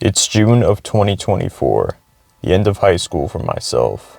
It's June of 2024, the end of high school for myself.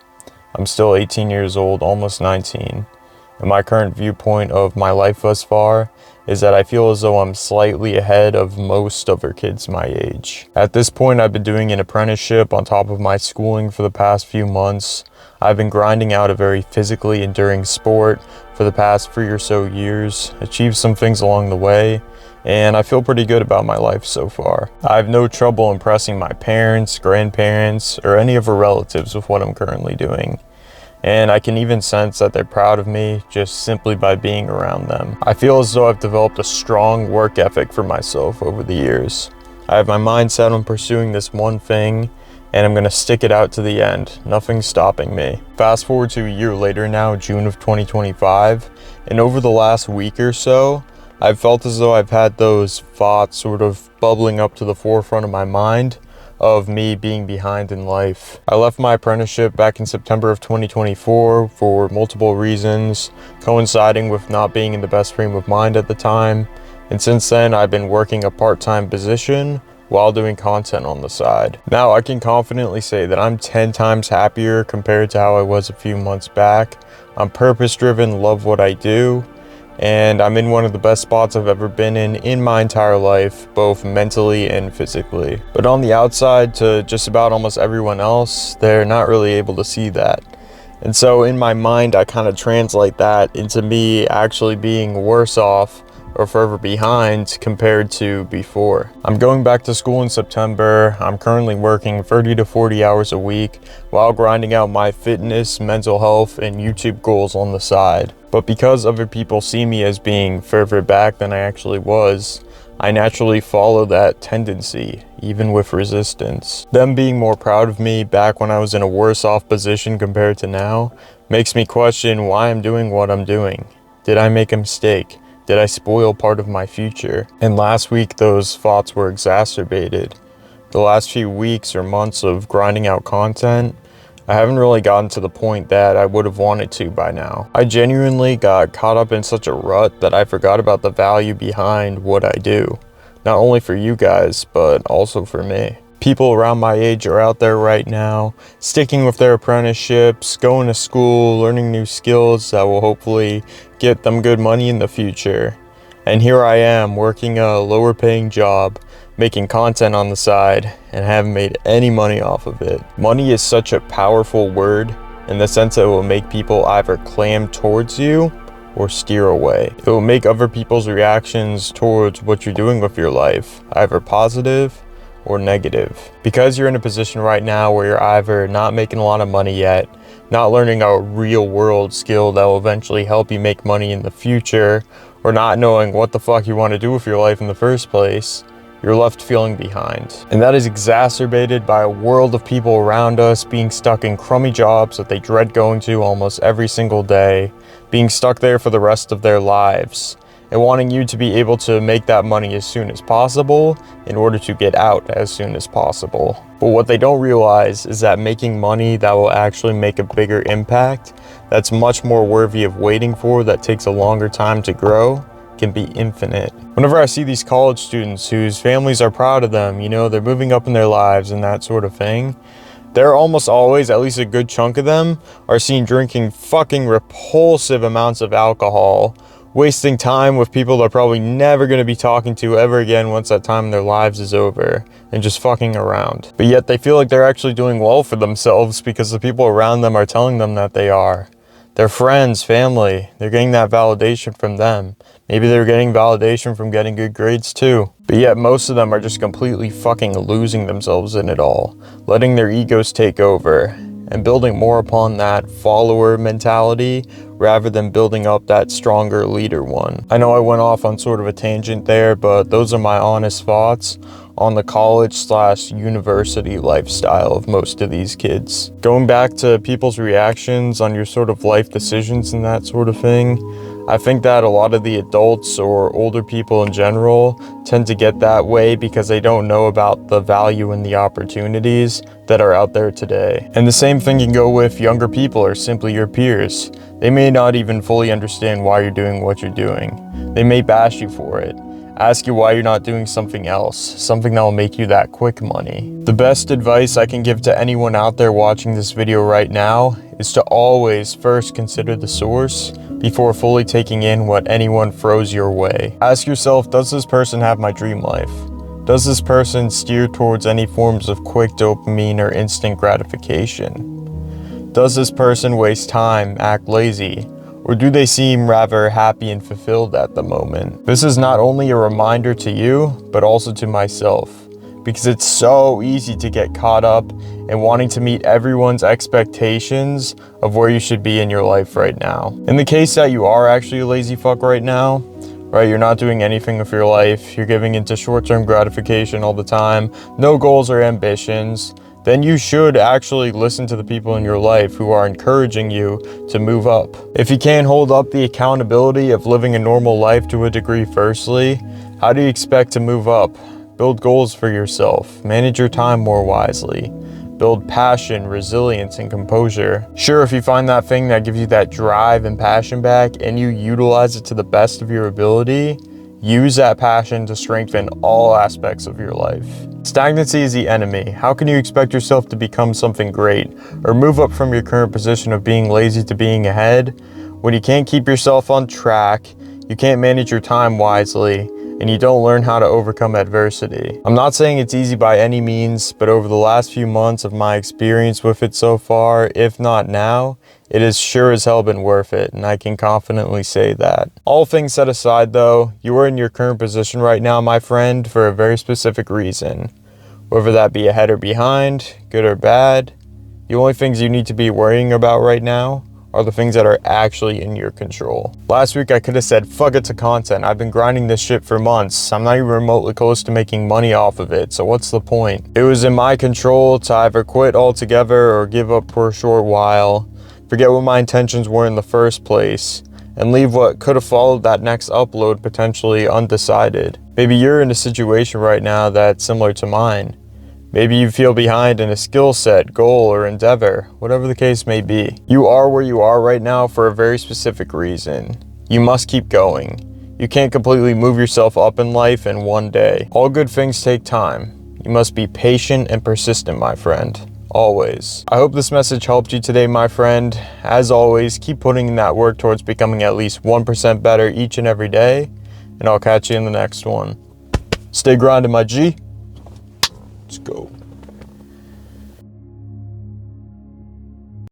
I'm still 18 years old, almost 19, and my current viewpoint of my life thus far is that I feel as though I'm slightly ahead of most other kids my age. At this point, I've been doing an apprenticeship on top of my schooling for the past few months. I've been grinding out a very physically enduring sport for the past 3 or so years, achieved some things along the way, and I feel pretty good about my life so far. I have no trouble impressing my parents, grandparents, or any of her relatives with what I'm currently doing. And I can even sense that they're proud of me just simply by being around them. I feel as though I've developed a strong work ethic for myself over the years. I have my mind set on pursuing this one thing, and I'm gonna stick it out to the end. Nothing's stopping me. Fast forward to a year later now, June of 2025, and over the last week or so, I've felt as though I've had those thoughts sort of bubbling up to the forefront of my mind of me being behind in life. I left my apprenticeship back in September of 2024 for multiple reasons, coinciding with not being in the best frame of mind at the time. And since then, I've been working a part-time position while doing content on the side. Now, I can confidently say that I'm 10 times happier compared to how I was a few months back. I'm purpose-driven, love what I do, and I'm in one of the best spots I've ever been in my entire life, both mentally and physically. But on the outside, to just about almost everyone else, they're not really able to see that. And so in my mind, I kind of translate that into me actually being worse off or further behind compared to before. I'm going back to school in September. I'm currently working 30 to 40 hours a week while grinding out my fitness, mental health, and YouTube goals on the side. But because other people see me as being further back than I actually was, I naturally follow that tendency, even with resistance. Them being more proud of me back when I was in a worse off position compared to now makes me question why I'm doing what I'm doing. Did I make a mistake? Did I spoil part of my future? And last week, those thoughts were exacerbated. The last few weeks or months of grinding out content, I haven't really gotten to the point that I would have wanted to by now. I genuinely got caught up in such a rut that I forgot about the value behind what I do. Not only for you guys, but also for me. People around my age are out there right now, sticking with their apprenticeships, going to school, learning new skills that will hopefully get them good money in the future. And here I am working a lower paying job, making content on the side, and haven't made any money off of it. Money is such a powerful word in the sense that it will make people either clam towards you or steer away. It will make other people's reactions towards what you're doing with your life either positive or negative. Because you're in a position right now where you're either not making a lot of money yet, not learning a real world skill that will eventually help you make money in the future, or not knowing what the fuck you want to do with your life in the first place, you're left feeling behind. And that is exacerbated by a world of people around us being stuck in crummy jobs that they dread going to almost every single day, being stuck there for the rest of their lives, and wanting you to be able to make that money as soon as possible in order to get out as soon as possible. But what they don't realize is that making money that will actually make a bigger impact, that's much more worthy of waiting for, that takes a longer time to grow, can be infinite. Whenever I see these college students whose families are proud of them, you know, they're moving up in their lives and that sort of thing, they're almost always, at least a good chunk of them, are seen drinking fucking repulsive amounts of alcohol, wasting time with people they're probably never going to be talking to ever again once that time in their lives is over, and just fucking around. But yet they feel like they're actually doing well for themselves because the people around them are telling them that they are. Their friends, family, they're getting that validation from them. Maybe they're getting validation from getting good grades too. But yet most of them are just completely fucking losing themselves in it all, letting their egos take over, and building more upon that follower mentality rather than building up that stronger leader one. I know I went off on sort of a tangent there, but those are my honest thoughts on the college/university lifestyle of most of these kids. Going back to people's reactions on your sort of life decisions and that sort of thing, I think that a lot of the adults or older people in general tend to get that way because they don't know about the value and the opportunities that are out there today. And the same thing can go with younger people or simply your peers. They may not even fully understand why you're doing what you're doing. They may bash you for it. Ask you why you're not doing something else, something that will make you that quick money. The best advice I can give to anyone out there watching this video right now is to always first consider the source before fully taking in what anyone throws your way. Ask yourself, does this person have my dream life? Does this person steer towards any forms of quick dopamine or instant gratification? Does this person waste time, act lazy, or do they seem rather happy and fulfilled at the moment? This is not only a reminder to you, but also to myself, because it's so easy to get caught up in wanting to meet everyone's expectations of where you should be in your life right now. In the case that you are actually a lazy fuck right now, right, you're not doing anything with your life, you're giving into short-term gratification all the time, no goals or ambitions, then you should actually listen to the people in your life who are encouraging you to move up. If you can't hold up the accountability of living a normal life to a degree firstly, how do you expect to move up? Build goals for yourself, manage your time more wisely, build passion, resilience, and composure. Sure, if you find that thing that gives you that drive and passion back and you utilize it to the best of your ability, use that passion to strengthen all aspects of your life. Stagnancy is the enemy. How can you expect yourself to become something great or move up from your current position of being lazy to being ahead when you can't keep yourself on track, you can't manage your time wisely, and you don't learn how to overcome adversity? I'm not saying it's easy by any means, but over the last few months of my experience with it so far, if not now, it has sure as hell been worth it, and I can confidently say that. All things set aside though, you are in your current position right now, my friend, for a very specific reason. Whether that be ahead or behind, good or bad, the only things you need to be worrying about right now are the things that are actually in your control. Last week I could have said, fuck it to content. I've been grinding this shit for months. I'm not even remotely close to making money off of it, so what's the point? It was in my control to either quit altogether or give up for a short while, forget what my intentions were in the first place, and leave what could have followed that next upload potentially undecided. Maybe you're in a situation right now that's similar to mine. Maybe you feel behind in a skill set, goal, or endeavor, whatever the case may be. You are where you are right now for a very specific reason. You must keep going. You can't completely move yourself up in life in one day. All good things take time. You must be patient and persistent, my friend. Always. I hope this message helped you today, my friend. As always, keep putting in that work towards becoming at least 1% better each and every day, and I'll catch you in the next one. Stay grinding, my G. Let's go.